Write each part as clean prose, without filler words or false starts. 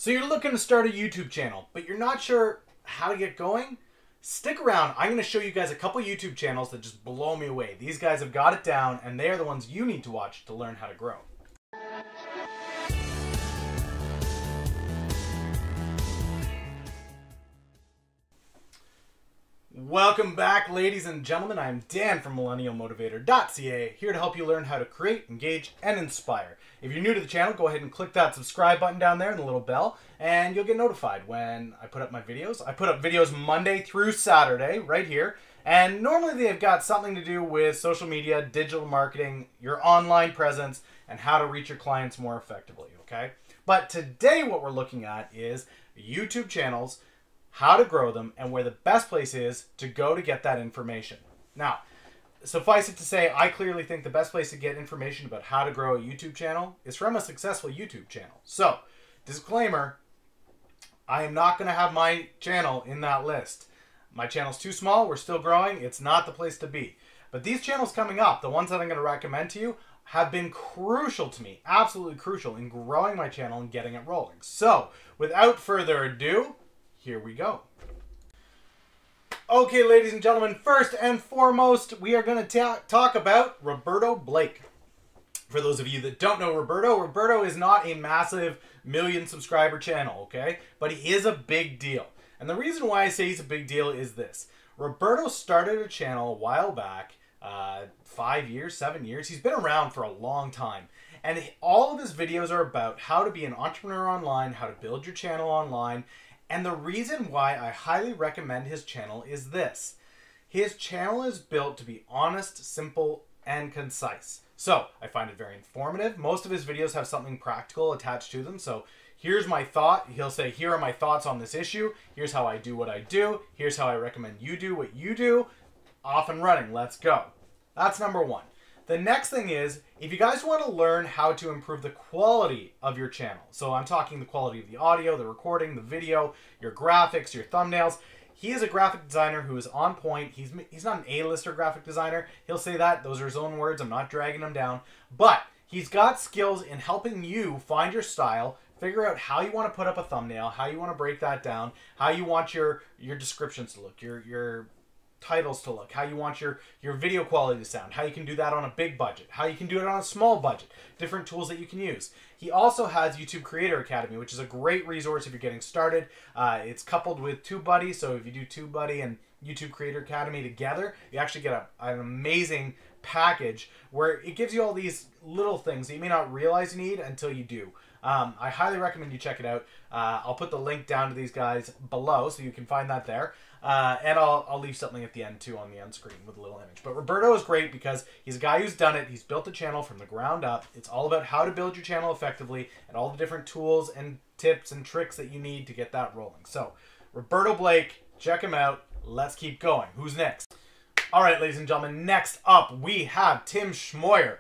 So you're looking to start a YouTube channel, but you're not sure how to get going? Stick around. I'm going to show you guys a couple YouTube channels that just blow me away. These guys have got it down, and they are the ones you need to watch to learn how to grow. Welcome back, ladies and gentlemen. I'm Dan from MillennialMotivator.ca, here to help you learn how to create, engage, and inspire. If you're new to the channel, go ahead and click that subscribe button down there and the little bell, and you'll get notified when I put up my videos. I put up videos Monday through Saturday, right here, and normally they've got something to do with social media, digital marketing, your online presence, and how to reach your clients more effectively, okay? But today what we're looking at is YouTube channels, how to grow them, and where the best place is to go to get that information. Now, suffice it to say, I clearly think the best place to get information about how to grow a YouTube channel is from a successful YouTube channel. So, disclaimer, I am not going to have my channel in that list. My channel's too small, we're still growing, it's not the place to be. But these channels coming up, the ones that I'm going to recommend to you, have been crucial to me, absolutely crucial in growing my channel and getting it rolling. So, without further ado, here we go. Okay, ladies and gentlemen, first and foremost, we are going to talk about Roberto Blake. For those of you that don't know Roberto is not a massive million subscriber channel, okay? But he is a big deal. And the reason why I say he's a big deal is this. Roberto started a channel a while back, 5 years, 7 years. He's been around for a long time. And all of his videos are about how to be an entrepreneur online, how to build your channel online. And the reason why I highly recommend his channel is this. His channel is built to be honest, simple, and concise. So, I find it very informative. Most of his videos have something practical attached to them. So, here's my thought. He'll say, here are my thoughts on this issue. Here's how I do what I do. Here's how I recommend you do what you do. Off and running. Let's go. That's number one. The next thing is, if you guys want to learn how to improve the quality of your channel, so I'm talking the quality of the audio, the recording, the video, your graphics, your thumbnails. He is a graphic designer who is on point. He's not an A-lister graphic designer. He'll say that. Those are his own words. I'm not dragging him down. But he's got skills in helping you find your style, figure out how you want to put up a thumbnail, how you want to break that down, how you want your descriptions to look, your titles to look, how you want your video quality to sound, how you can do that on a big budget, how you can do it on a small budget, different tools that you can use. He also has YouTube Creator Academy, which is a great resource if you're getting started. It's coupled with TubeBuddy, so if you do TubeBuddy and YouTube Creator Academy together, you actually get an amazing package where it gives you all these little things that you may not realize you need until you do. I highly recommend you check it out. I'll put the link down to these guys below so you can find that there. And I'll leave something at the end too on the end screen with a little image. But Roberto is great because he's a guy who's done it. He's built the channel from the ground up. It's all about how to build your channel effectively and all the different tools and tips and tricks that you need to get that rolling. So, Roberto Blake, check him out. Let's keep going. Who's next? All right, ladies and gentlemen, next up we have Tim Schmoyer.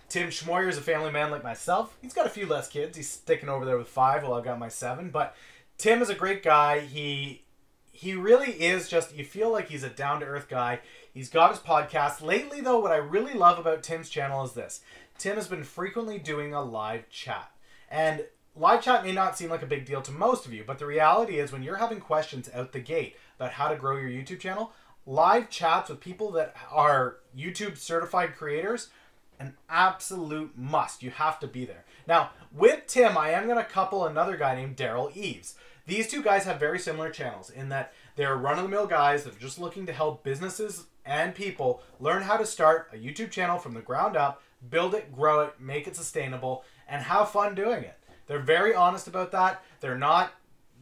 Tim Schmoyer is a family man like myself. He's got a few less kids. He's sticking over there with 5 while I've got my 7. But Tim is a great guy. He really is just, you feel like he's a down-to-earth guy. He's got his podcast. Lately, though, what I really love about Tim's channel is this. Tim has been frequently doing a live chat. And live chat may not seem like a big deal to most of you, but the reality is when you're having questions out the gate about how to grow your YouTube channel, live chats with people that are YouTube certified creators, an absolute must. You have to be there. Now, with Tim, I am going to couple another guy named Daryl Eves. These two guys have very similar channels in that they're run-of-the-mill guys that are just looking to help businesses and people learn how to start a YouTube channel from the ground up, build it, grow it, make it sustainable, and have fun doing it. They're very honest about that.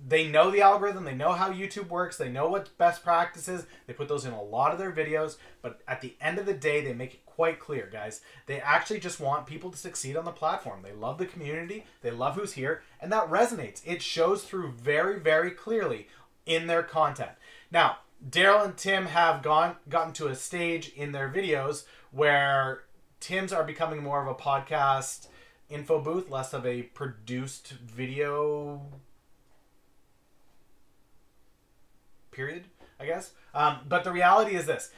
They know the algorithm, they know how YouTube works, they know what best practices, they put those in a lot of their videos, but at the end of the day, they make it quite clear, guys. They actually just want people to succeed on the platform. They love the community, they love who's here, and that resonates. It shows through very, very clearly in their content. Now, Daryl and Tim have gotten to a stage in their videos where Tim's are becoming more of a podcast info booth, less of a produced video period, I guess. But the reality is this.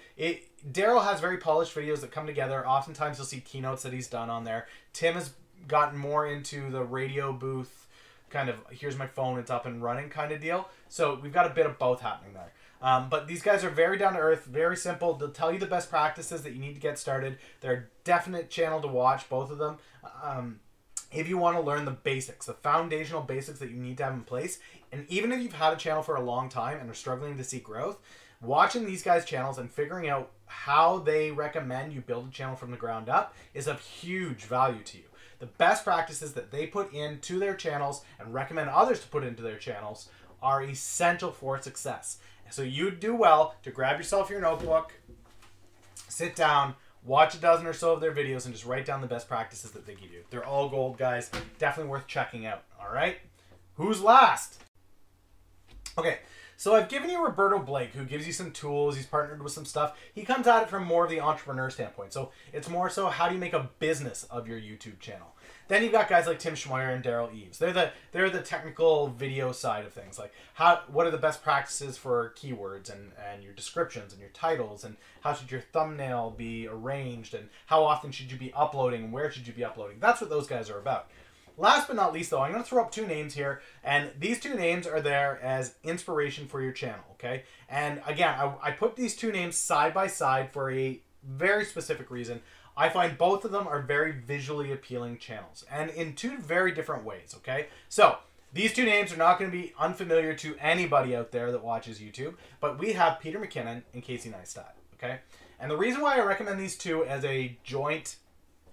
Daryl has very polished videos that come together. Oftentimes you'll see keynotes that he's done on there. Tim has gotten more into the radio booth kind of, here's my phone, it's up and running kind of deal. So we've got a bit of both happening there. But these guys are very down to earth, very simple. They'll tell you the best practices that you need to get started. They're a definite channel to watch, both of them. If you want to learn the basics, the foundational basics that you need to have in place. And even if you've had a channel for a long time and are struggling to see growth, watching these guys' channels and figuring out how they recommend you build a channel from the ground up is of huge value to you. The best practices that they put into their channels and recommend others to put into their channels are essential for success. So you do well to grab yourself your notebook, sit down, watch a dozen or so of their videos, and just write down the best practices that they give you. They're all gold, guys. Definitely worth checking out. All right? Who's last? Okay, so I've given you Roberto Blake, who gives you some tools. He's partnered with some stuff. He comes at it from more of the entrepreneur standpoint. So it's more so, how do you make a business of your YouTube channel? Then you've got guys like Tim Schmoyer and Daryl Eves. They're the technical video side of things. Like, what are the best practices for keywords and your descriptions and your titles, and how should your thumbnail be arranged, and how often should you be uploading, and where should you be uploading? That's what those guys are about. Last but not least, though, I'm going to throw up two names here, and these two names are there as inspiration for your channel, okay? And again, I put these two names side by side for a very specific reason. I find both of them are very visually appealing channels, and in two very different ways, okay? So, these two names are not going to be unfamiliar to anybody out there that watches YouTube, but we have Peter McKinnon and Casey Neistat, okay? And the reason why I recommend these two as a joint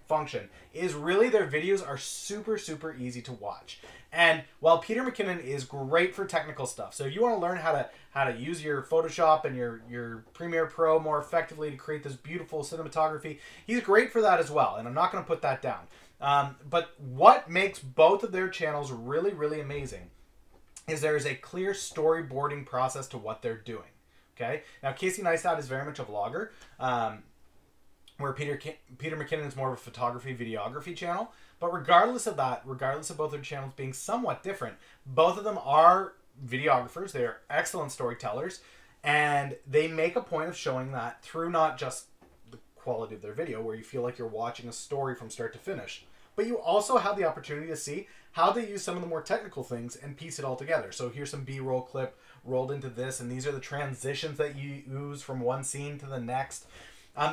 function is really their videos are super, super easy to watch. And while Peter McKinnon is great for technical stuff, so if you want to learn how to use your Photoshop and your Premiere Pro more effectively to create this beautiful cinematography, he's great for that as well, and I'm not going to put that down. But what makes both of their channels really, really amazing is there is a clear storyboarding process to what they're doing. Okay? Now, Casey Neistat is very much a vlogger, where Peter McKinnon is more of a photography, videography channel. But regardless of that, regardless of both their channels being somewhat different, both of them are videographers. They are excellent storytellers, and they make a point of showing that through not just the quality of their video, where you feel like you're watching a story from start to finish, but you also have the opportunity to see how they use some of the more technical things and piece it all together. So here's some B-roll clip rolled into this, and these are the transitions that you use from one scene to the next.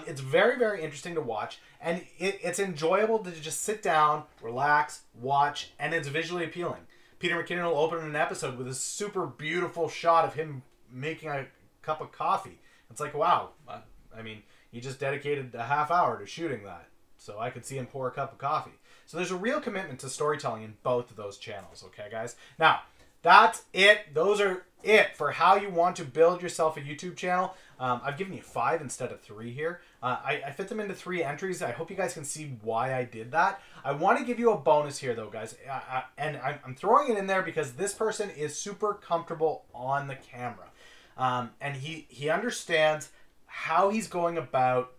It's very, very interesting to watch, and it's enjoyable to just sit down, relax, watch, and it's visually appealing. Peter McKinnon will open an episode with a super beautiful shot of him making a cup of coffee. It's like, wow, I mean, he just dedicated a half hour to shooting that, so I could see him pour a cup of coffee. So there's a real commitment to storytelling in both of those channels, okay, guys? Now, that's it. Those are it for how you want to build yourself a YouTube channel. I've given you 5 instead of 3 here. I fit them into 3 entries. I hope you guys can see why I did that. I want to give you a bonus here, though, guys. And I'm throwing it in there because this person is super comfortable on the camera. And he understands how he's going about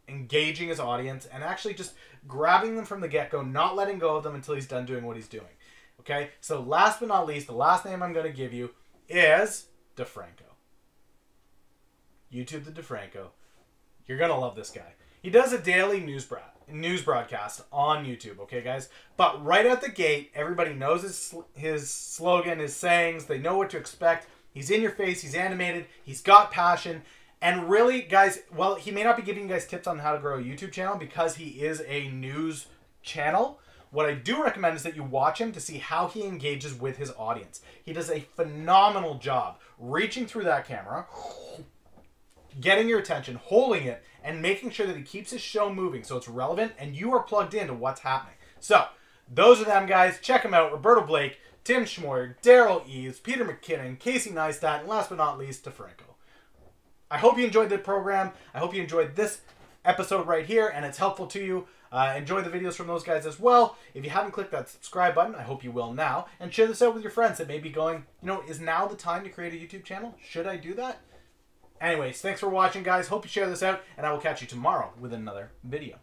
engaging his audience and actually just grabbing them from the get-go, not letting go of them until he's done doing what he's doing. Okay, so last but not least, the last name I'm going to give you is DeFranco. YouTube the DeFranco. You're going to love this guy. He does a daily news broadcast on YouTube, okay, guys? But right out the gate, everybody knows his slogan, his sayings. They know what to expect. He's in your face. He's animated. He's got passion. And really, guys, well, he may not be giving you guys tips on how to grow a YouTube channel because he is a news channel. What I do recommend is that you watch him to see how he engages with his audience. He does a phenomenal job reaching through that camera, getting your attention, holding it, and making sure that he keeps his show moving so it's relevant and you are plugged into what's happening. So, those are them, guys. Check them out. Roberto Blake, Tim Schmoyer, Daryl Eves, Peter McKinnon, Casey Neistat, and last but not least, DeFranco. I hope you enjoyed the program. I hope you enjoyed this episode right here and it's helpful to you. Enjoy the videos from those guys as well. If you haven't clicked that subscribe button, I hope you will now. And share this out with your friends that may be going, you know, is now the time to create a YouTube channel? Should I do that? Anyways, thanks for watching, guys. Hope you share this out, and I will catch you tomorrow with another video.